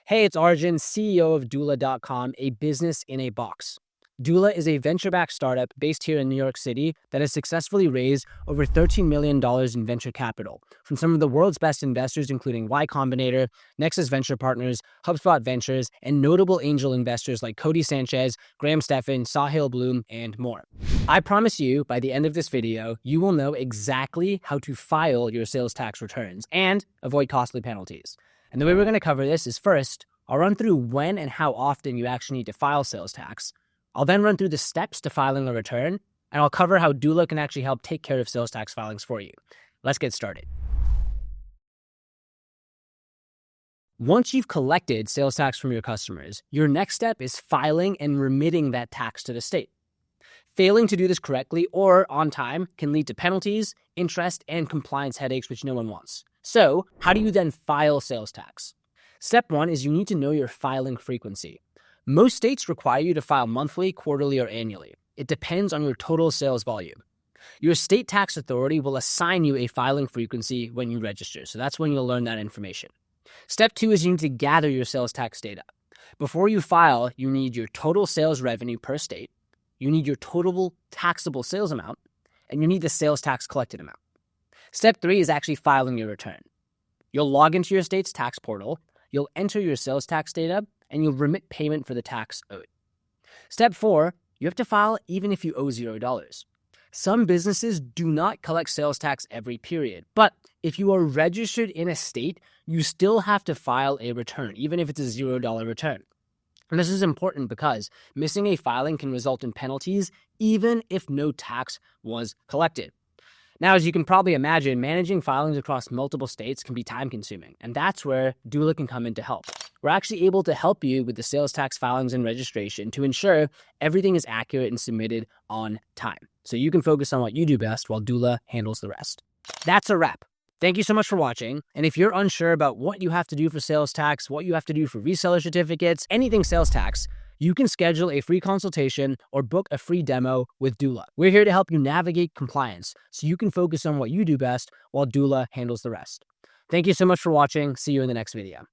Hey, it's Arjun, CEO of doola.com, a business in a box. Doola is a venture-backed startup based here in New York City that has successfully raised over $13 million in venture capital from some of the world's best investors, including Y Combinator, Nexus Venture Partners, HubSpot Ventures, and notable angel investors like Cody Sanchez, Graham Stephan, Sahil Bloom, and more. I promise you, by the end of this video, you will know exactly how to file your sales tax returns and avoid costly penalties. And the way we're going to cover this is first, I'll run through when and how often you actually need to file sales tax. I'll then run through the steps to filing a return, and I'll cover how Doola can actually help take care of sales tax filings for you. Let's get started. Once you've collected sales tax from your customers, your next step is filing and remitting that tax to the state. Failing to do this correctly or on time can lead to penalties, interest, and compliance headaches, which no one wants. So, how do you then file sales tax? Step one is you need to know your filing frequency. Most states require you to file monthly, quarterly, or annually. It depends on your total sales volume. Your state tax authority will assign you a filing frequency when you register, so that's when you'll learn that information. Step two is you need to gather your sales tax data. Before you file, you need your total sales revenue per state, you need your total taxable sales amount, and you need the sales tax collected amount. Step three is actually filing your return. You'll log into your state's tax portal, you'll enter your sales tax data, and you'll remit payment for the tax owed. Step four, you have to file even if you owe $0. Some businesses do not collect sales tax every period, but if you are registered in a state, you still have to file a return, even if it's a $0 return. And this is important because missing a filing can result in penalties, even if no tax was collected. Now, as you can probably imagine, managing filings across multiple states can be time-consuming, and that's where Doola can come in to help. We're actually able to help you with the sales tax filings and registration to ensure everything is accurate and submitted on time. So you can focus on what you do best while Doola handles the rest. That's a wrap. Thank you so much for watching. And if you're unsure about what you have to do for sales tax, what you have to do for reseller certificates, anything sales tax, you can schedule a free consultation or book a free demo with Doola. We're here to help you navigate compliance so you can focus on what you do best while Doola handles the rest. Thank you so much for watching. See you in the next video.